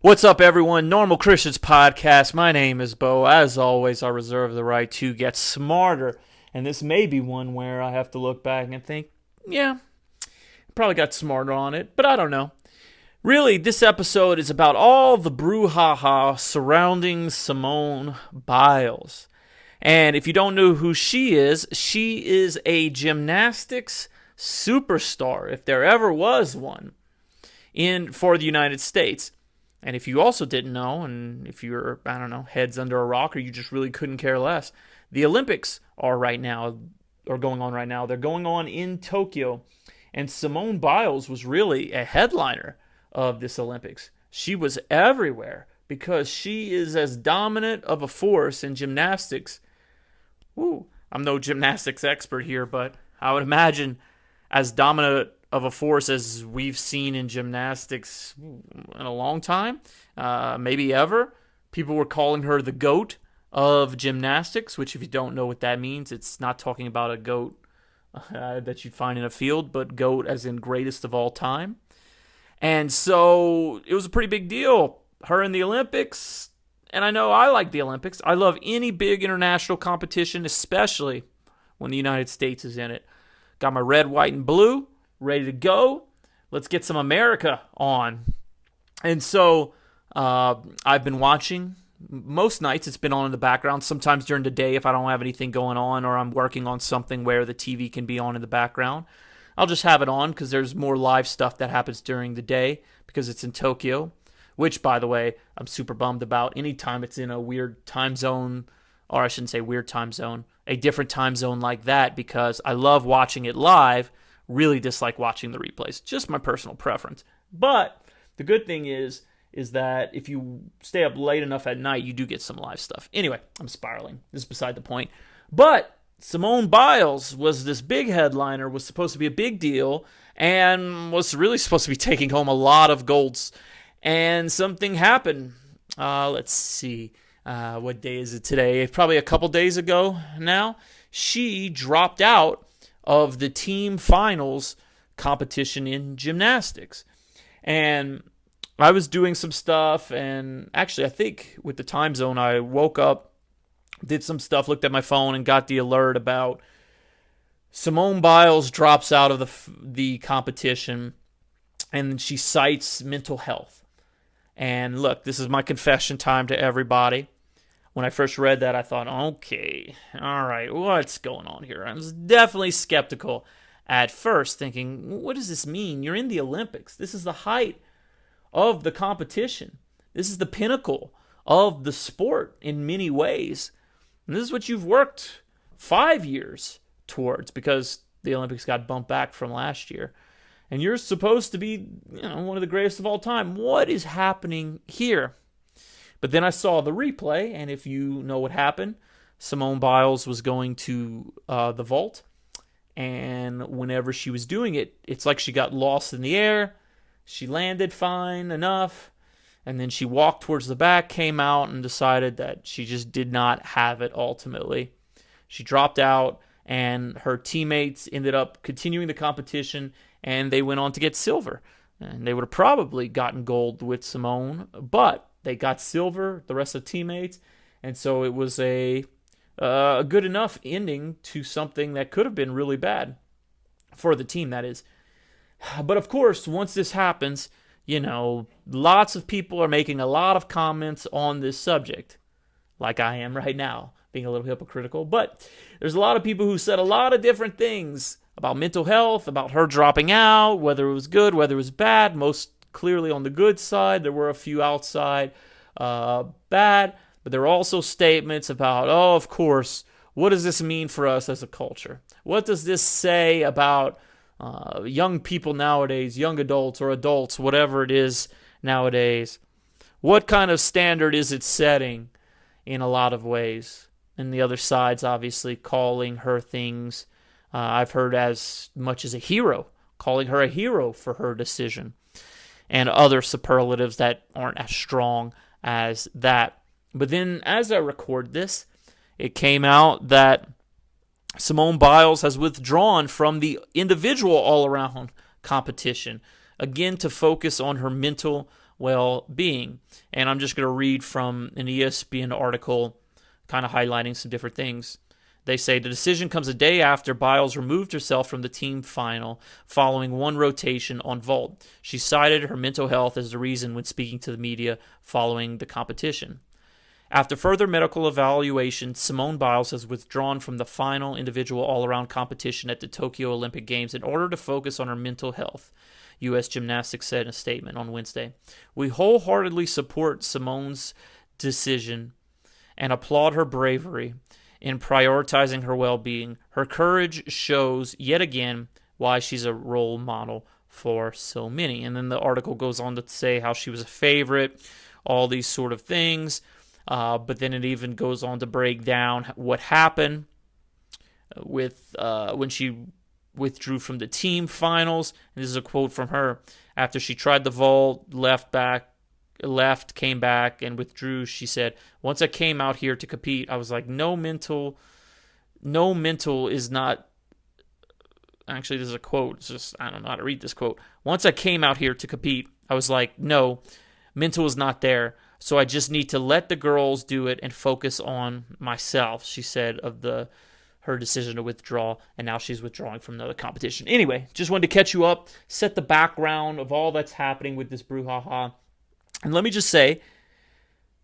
What's up, everyone? Normal Christians Podcast. My name is Bo. As always, I reserve the right to get smarter. And this may be one where I have to look back and think, yeah, probably got smarter on it, but I don't know. Really, this episode is about all the brouhaha surrounding Simone Biles. And if you don't know who she is a gymnastics superstar, if there ever was one, for the United States. And if you also didn't know, and if you're, heads under a rock, or you just really couldn't care less, the Olympics are going on right now. They're going on in Tokyo. And Simone Biles was really a headliner of this Olympics. She was everywhere because she is as dominant of a force in gymnastics. I'm no gymnastics expert here, but I would imagine as dominant of a force as we've seen in gymnastics in a long time, maybe ever. People were calling her the GOAT of gymnastics, which if you don't know what that means, it's not talking about a goat that you'd find in a field, but GOAT as in greatest of all time. And so it was a pretty big deal. Her in the Olympics, and I know I like the Olympics. I love any big international competition, especially when the United States is in it. Got my red, white, and blue ready to go. Let's get some America on. And so I've been watching. Most nights it's been on in the background. Sometimes during the day if I don't have anything going on or I'm working on something where the TV can be on in the background, I'll just have it on because there's more live stuff that happens during the day because it's in Tokyo, which, by the way, I'm super bummed about. Anytime it's in a weird time zone, or I shouldn't say weird time zone, a different time zone like that, because I love watching it live, really dislike watching the replays. Just my personal preference. But the good thing is that if you stay up late enough at night, you do get some live stuff. Anyway, I'm spiraling. This is beside the point. But Simone Biles was this big headliner, was supposed to be a big deal, and was really supposed to be taking home a lot of golds. And something happened. Let's see. What day is it today? Probably a couple days ago now. She dropped out of the team finals competition in gymnastics. And I was doing some stuff, and actually I think with the time zone, I woke up, did some stuff, looked at my phone, and got the alert about Simone Biles drops out of the competition, and she cites mental health. And look, this is my confession time to everybody. When I first read that, I thought, okay, all right, what's going on here? I was definitely skeptical at first, thinking, what does this mean? You're in the Olympics. This is the height of the competition. This is the pinnacle of the sport in many ways. And this is what you've worked 5 years towards, because the Olympics got bumped back from last year. And you're supposed to be, one of the greatest of all time. What is happening here? But then I saw the replay, and if you know what happened, Simone Biles was going to the vault, and whenever she was doing it, it's like she got lost in the air. She landed fine enough, and then she walked towards the back, came out, and decided that she just did not have it ultimately. She dropped out, and her teammates ended up continuing the competition, and they went on to get silver. And they would have probably gotten gold with Simone, but they got silver, the rest of the teammates, and so it was a good enough ending to something that could have been really bad for the team, that is. But of course, once this happens, lots of people are making a lot of comments on this subject, like I am right now, being a little hypocritical. But there's a lot of people who said a lot of different things about mental health, about her dropping out, whether it was good, whether it was bad. Most clearly on the good side. There were a few outside bad, but there were also statements about, of course, what does this mean for us as a culture? What does this say about young people nowadays, young adults or adults, whatever it is nowadays? What kind of standard is it setting in a lot of ways? And the other side's obviously calling her things, I've heard as much as a hero, calling her a hero for her decision, and other superlatives that aren't as strong as that. But then as I record this, it came out that Simone Biles has withdrawn from the individual all-around competition, again to focus on her mental well-being. And I'm just going to read from an ESPN article kind of highlighting some different things. They say the decision comes a day after Biles removed herself from the team final following one rotation on vault. She cited her mental health as the reason when speaking to the media following the competition. After further medical evaluation, Simone Biles has withdrawn from the final individual all-around competition at the Tokyo Olympic Games in order to focus on her mental health, U.S. Gymnastics said in a statement on Wednesday. We wholeheartedly support Simone's decision and applaud her bravery in prioritizing her well-being. Her courage shows, yet again, why she's a role model for so many. And then the article goes on to say how she was a favorite, all these sort of things. But then it even goes on to break down what happened with when she withdrew from the team finals. And this is a quote from her. After she tried the vault, left, came back, and withdrew, she said, once I came out here to compete, I was like, no mental is not, actually this is a quote, it's just, I don't know how to read this quote. Once I came out here to compete, I was like, no, mental is not there. So I just need to let the girls do it and focus on myself, she said of her decision to withdraw, and now she's withdrawing from another competition. Anyway, just wanted to catch you up, set the background of all that's happening with this brouhaha. And let me just say,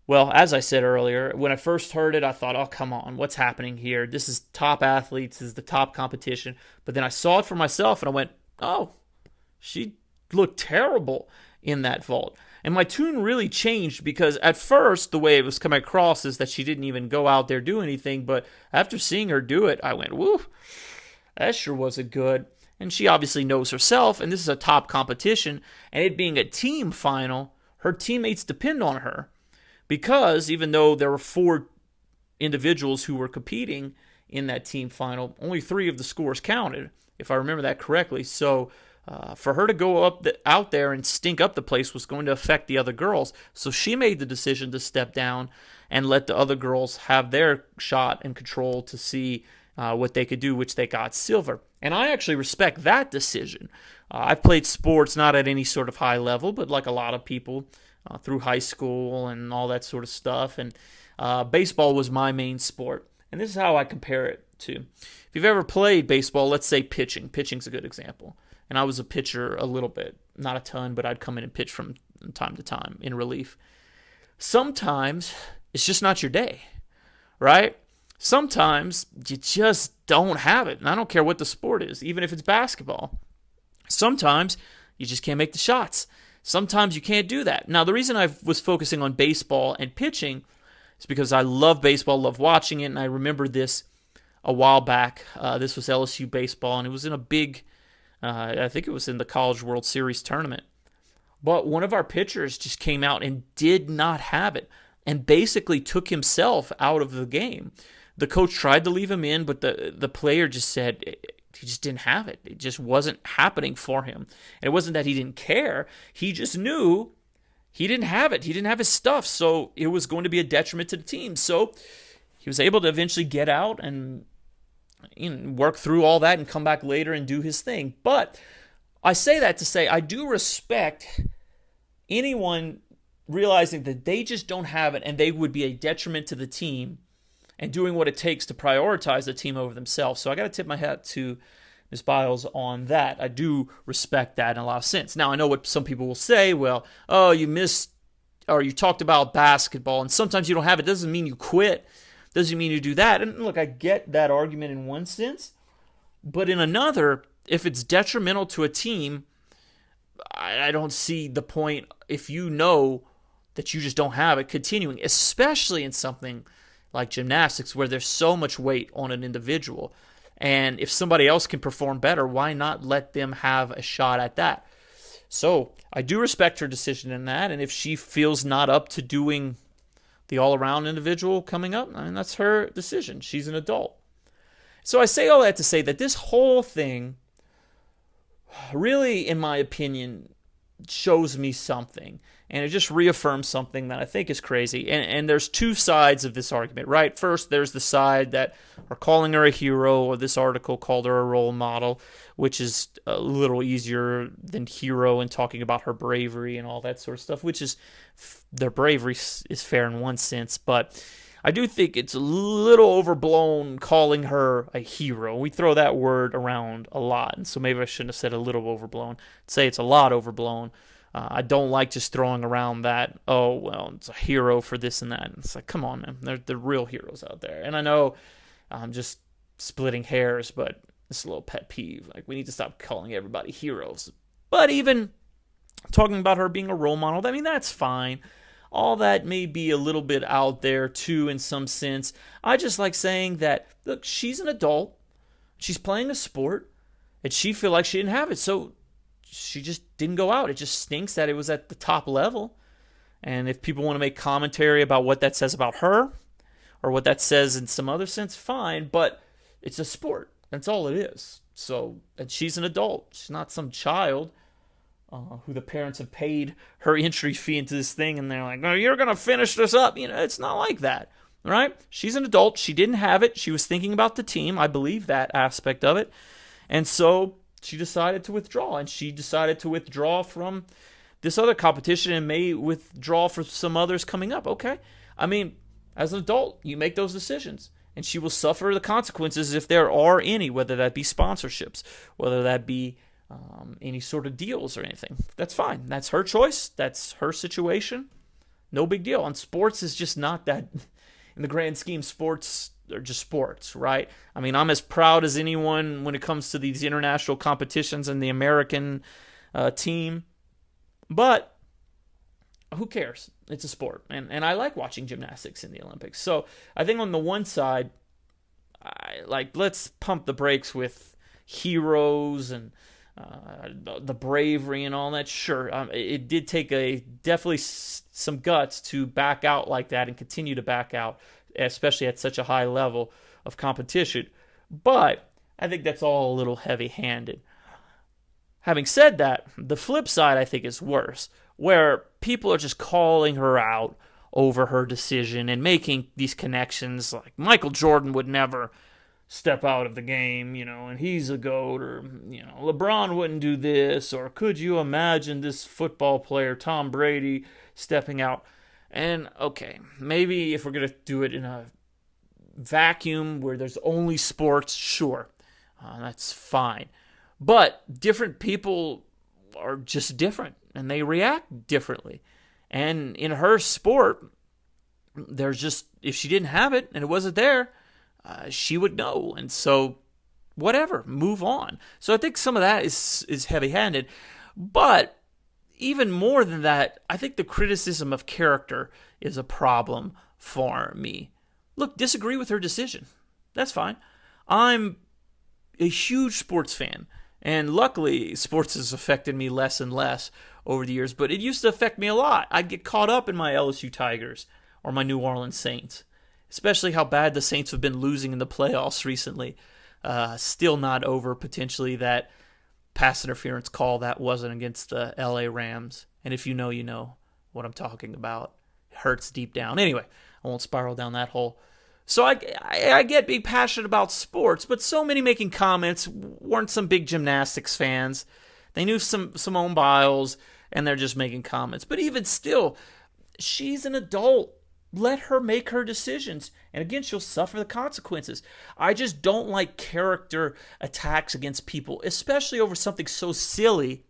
well, as I said earlier, when I first heard it, I thought, oh, come on, what's happening here? This is top athletes, this is the top competition. But then I saw it for myself, and I went, oh, she looked terrible in that vault. And my tune really changed because at first, the way it was coming across is that she didn't even go out there do anything. But after seeing her do it, I went, woo, that sure wasn't good. And she obviously knows herself, and this is a top competition. And it being a team final, her teammates depend on her. Because even though there were 4 individuals who were competing in that team final, only 3 of the scores counted, if I remember that correctly. So for her to go out there and stink up the place was going to affect the other girls. So she made the decision to step down and let the other girls have their shot and control to see what they could do, which they got silver. And I actually respect that decision. I've played sports not at any sort of high level, but like a lot of people through high school and all that sort of stuff. And baseball was my main sport. And this is how I compare it to. If you've ever played baseball, let's say pitching. Pitching's a good example. And I was a pitcher a little bit, not a ton, but I'd come in and pitch from time to time in relief. Sometimes it's just not your day, right? Sometimes you just don't have it. And I don't care what the sport is, even if it's basketball. Sometimes you just can't make the shots. Sometimes you can't do that. Now, the reason I was focusing on baseball and pitching is because I love baseball, love watching it, and I remember this a while back. This was LSU baseball, and it was in a big, I think it was in the College World Series tournament. But one of our pitchers just came out and did not have it and basically took himself out of the game. The coach tried to leave him in, but the player just said he just didn't have it. It just wasn't happening for him. And it wasn't that he didn't care. He just knew he didn't have it. He didn't have his stuff, so it was going to be a detriment to the team. So he was able to eventually get out and work through all that and come back later and do his thing. But I say that to say I do respect anyone realizing that they just don't have it and they would be a detriment to the team and doing what it takes to prioritize the team over themselves. So I got to tip my hat to Ms. Biles on that. I do respect that in a lot of sense. Now, I know what some people will say, well, oh, you missed, or you talked about basketball, and sometimes you don't have it. Doesn't mean you quit. Doesn't mean you do that. And look, I get that argument in one sense, but in another, if it's detrimental to a team, I don't see the point if you know that you just don't have it continuing, especially in something like gymnastics where there's so much weight on an individual. And if somebody else can perform better, why not let them have a shot at that? So I do respect her decision in that. And if she feels not up to doing the all-around individual coming up, I mean, that's her decision. She's an adult. So I say all that to say that this whole thing really, in my opinion, shows me something. And it just reaffirms something that I think is crazy. And there's two sides of this argument, right? First, there's the side that are calling her a hero, or this article called her a role model, which is a little easier than hero and talking about her bravery and all that sort of stuff, which is, their bravery is fair in one sense. But I do think it's a little overblown calling her a hero. We throw that word around a lot, and so maybe I shouldn't have said a little overblown. I'd say it's a lot overblown. I don't like just throwing around that, oh, well, it's a hero for this and that. It's like, come on, man. They're real heroes out there. And I know I'm just splitting hairs, but it's a little pet peeve. Like, we need to stop calling everybody heroes. But even talking about her being a role model, I mean, that's fine. All that may be a little bit out there, too, in some sense. I just like saying that, look, she's an adult. She's playing a sport, and she feel like she didn't have it. So she just didn't go out. It just stinks that it was at the top level. And if people want to make commentary about what that says about her or what that says in some other sense, fine. But it's a sport. That's all it is. So, and she's an adult. She's not some child who the parents have paid her entry fee into this thing. And they're like, oh, you're going to finish this up. You know, it's not like that. Right? She's an adult. She didn't have it. She was thinking about the team. I believe that aspect of it. And so she decided to withdraw, and she decided to withdraw from this other competition and may withdraw for some others coming up. Okay. I mean, as an adult, you make those decisions, and she will suffer the consequences if there are any, whether that be sponsorships, whether that be any sort of deals or anything. That's fine. That's her choice. That's her situation. No big deal. And sports is just not that, in the grand scheme, sports are just sports, right? I mean, I'm as proud as anyone when it comes to these international competitions and the American team. But who cares? It's a sport. And I like watching gymnastics in the Olympics. So I think on the one side, let's pump the brakes with heroes and the bravery and all that. Sure, it did take definitely some guts to back out like that and continue to back out, especially at such a high level of competition. But I think that's all a little heavy-handed. Having said that, the flip side I think is worse, where people are just calling her out over her decision and making these connections like Michael Jordan would never step out of the game, and he's a GOAT, or, LeBron wouldn't do this, or could you imagine this football player, Tom Brady, stepping out? And, okay, maybe if we're going to do it in a vacuum where there's only sports, sure, that's fine. But different people are just different, and they react differently. And in her sport, there's just, if she didn't have it and it wasn't there, she would know. And so, whatever, move on. So I think some of that is heavy-handed. But even more than that, I think the criticism of character is a problem for me. Look, disagree with her decision. That's fine. I'm a huge sports fan. And luckily, sports has affected me less and less over the years. But it used to affect me a lot. I'd get caught up in my LSU Tigers or my New Orleans Saints. Especially how bad the Saints have been losing in the playoffs recently. Still not over, potentially, that pass interference call that wasn't against the LA Rams. And if you know what I'm talking about. It hurts deep down. Anyway, I won't spiral down that hole. So I get being passionate about sports, but so many making comments weren't some big gymnastics fans. They knew some Simone Biles, and they're just making comments. But even still, she's an adult. Let her make her decisions. And again, she'll suffer the consequences. I just don't like character attacks against people, especially over something so silly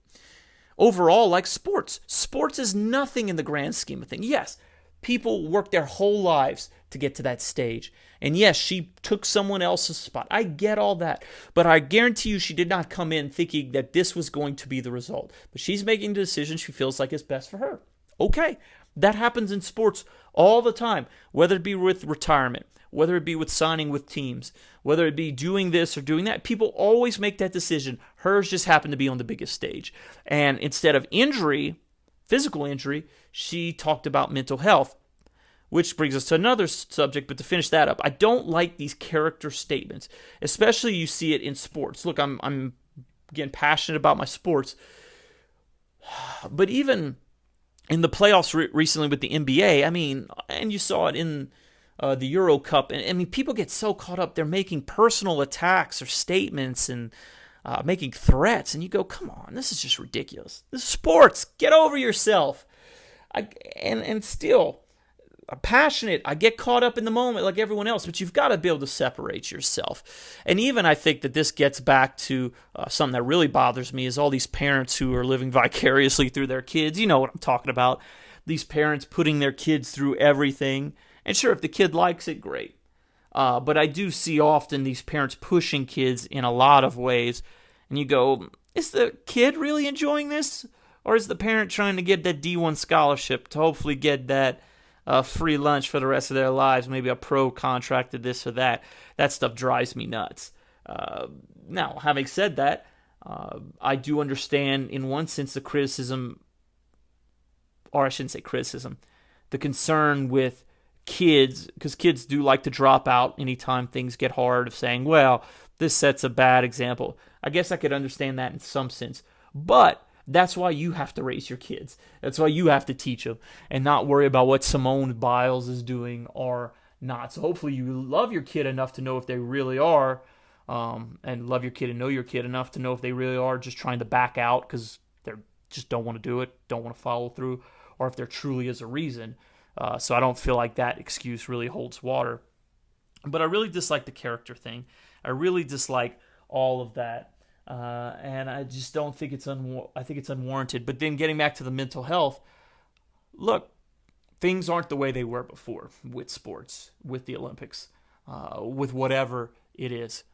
overall like sports. Sports is nothing in the grand scheme of things. Yes, people work their whole lives to get to that stage. And yes, she took someone else's spot. I get all that. But I guarantee you she did not come in thinking that this was going to be the result. But she's making the decision she feels like is best for her. Okay. That happens in sports all the time, whether it be with retirement, whether it be with signing with teams, whether it be doing this or doing that. People always make that decision. Hers just happened to be on the biggest stage. And instead of injury, physical injury, she talked about mental health, which brings us to another subject. But to finish that up, I don't like these character statements, especially you see it in sports. Look, I'm again passionate about my sports, but even in the playoffs recently with the NBA, I mean, and you saw it in the Euro Cup. And I mean, people get so caught up. They're making personal attacks or statements and making threats. And you go, come on, this is just ridiculous. This is sports. Get over yourself. And still, I'm passionate. I get caught up in the moment like everyone else, but you've got to be able to separate yourself. And even I think that this gets back to something that really bothers me is all these parents who are living vicariously through their kids. You know what I'm talking about. These parents putting their kids through everything. And sure, if the kid likes it, great. But I do see often these parents pushing kids in a lot of ways. And you go, is the kid really enjoying this? Or is the parent trying to get that D1 scholarship to hopefully get that free lunch for the rest of their lives, maybe a pro contract to this or that? That stuff drives me nuts. Now, having said that, I do understand in one sense the criticism, or I shouldn't say criticism, the concern with kids, because kids do like to drop out anytime things get hard, of saying, well, this sets a bad example. I guess I could understand that in some sense. But that's why you have to raise your kids. That's why you have to teach them and not worry about what Simone Biles is doing or not. So hopefully you love your kid enough to know if they really are, and love your kid and know your kid enough to know if they really are just trying to back out because they just don't want to do it, don't want to follow through, or if there truly is a reason. So I don't feel like that excuse really holds water. But I really dislike the character thing. I really dislike all of that. And I just don't think I think it's unwarranted. But then getting back to the mental health, look, things aren't the way they were before with sports, with the Olympics, with whatever it is.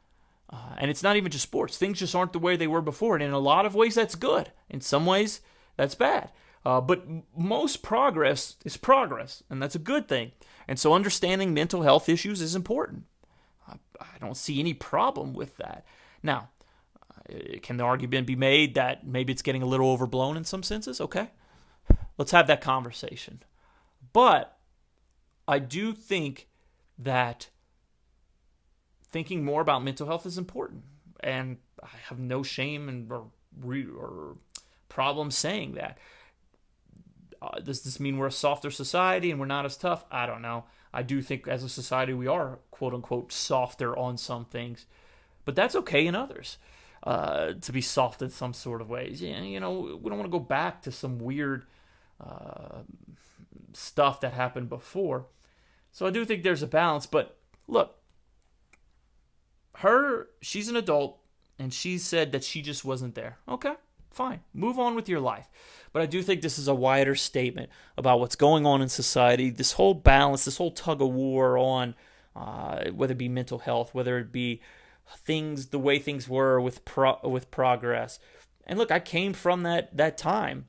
And it's not even just sports. Things just aren't the way they were before. And in a lot of ways, that's good. In some ways, that's bad. But most progress is progress, and that's a good thing. And so understanding mental health issues is important. I don't see any problem with that. Now, can the argument be made that maybe it's getting a little overblown in some senses? Okay, let's have that conversation. But I do think that thinking more about mental health is important. And I have no shame or problem saying that. Does this mean we're a softer society and we're not as tough? I don't know. I do think as a society we are, quote unquote, softer on some things. But that's okay in others, to be soft in some sort of ways. Yeah, we don't want to go back to some weird stuff that happened before. So I do think there's a balance. But look, she's an adult, and she said that she just wasn't there. Okay, fine. Move on with your life. But I do think this is a wider statement about what's going on in society, this whole balance, this whole tug of war on whether it be mental health, whether it be things, the way things were with progress. And look, I came from that time.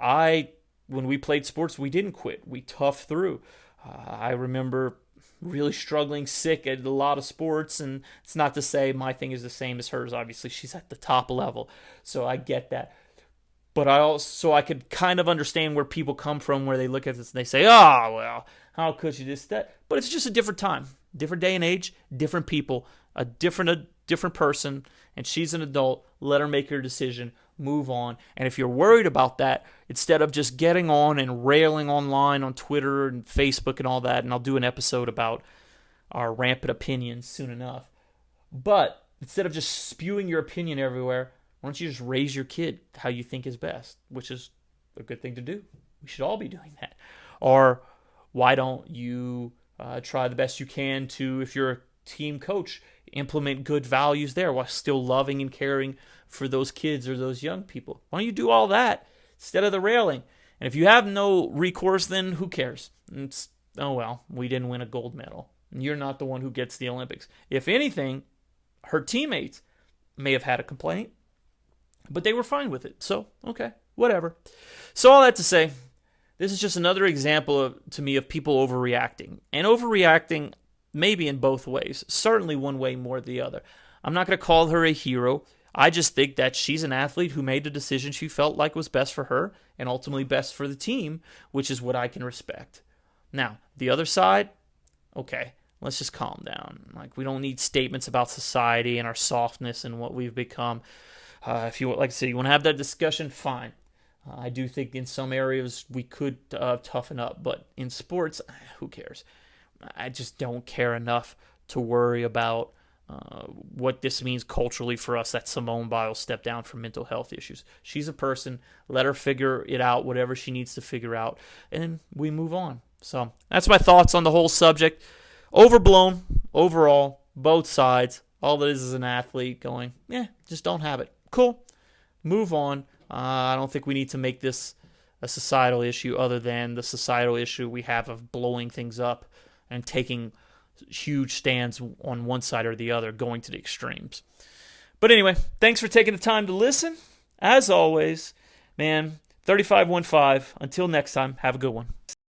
When we played sports, we didn't quit. We toughed through. I remember really struggling, sick at a lot of sports, and it's not to say my thing is the same as hers. Obviously, she's at the top level, so I get that. But I could kind of understand where people come from, where they look at this and they say, oh, well, how could you this, that? But it's just a different time, different day and age, different people, a different person, and she's an adult. Let her make her decision, move on. And if you're worried about that, instead of just getting on and railing online on Twitter and Facebook and all that, and I'll do an episode about our rampant opinions soon enough, but instead of just spewing your opinion everywhere, why don't you just raise your kid how you think is best, which is a good thing to do. We should all be doing that. Or why don't you try the best you can to, if you're a team coach, implement good values there while still loving and caring for those kids or those young people? Why don't you do all that instead of the railing? And if you have no recourse, then who cares? Oh, well, we didn't win a gold medal. And you're not the one who gets the Olympics. If anything, her teammates may have had a complaint, but they were fine with it. So, okay, whatever. So all that to say, this is just another example to me of people overreacting. And overreacting maybe in both ways. Certainly one way more than the other. I'm not going to call her a hero. I just think that she's an athlete who made a decision she felt like was best for her and ultimately best for the team, which is what I can respect. Now, the other side, okay, let's just calm down. Like, we don't need statements about society and our softness and what we've become. If you, like I said, you want to have that discussion, fine. I do think in some areas we could toughen up, but in sports, who cares? I just don't care enough to worry about what this means culturally for us that Simone Biles stepped down for mental health issues. She's a person. Let her figure it out, whatever she needs to figure out, and we move on. So that's my thoughts on the whole subject. Overblown overall, both sides. All that is an athlete going, just don't have it. Cool. Move on. I don't think we need to make this a societal issue other than the societal issue we have of blowing things up and taking huge stands on one side or the other, going to the extremes. But anyway, thanks for taking the time to listen. As always, man, 3515. Until next time, have a good one.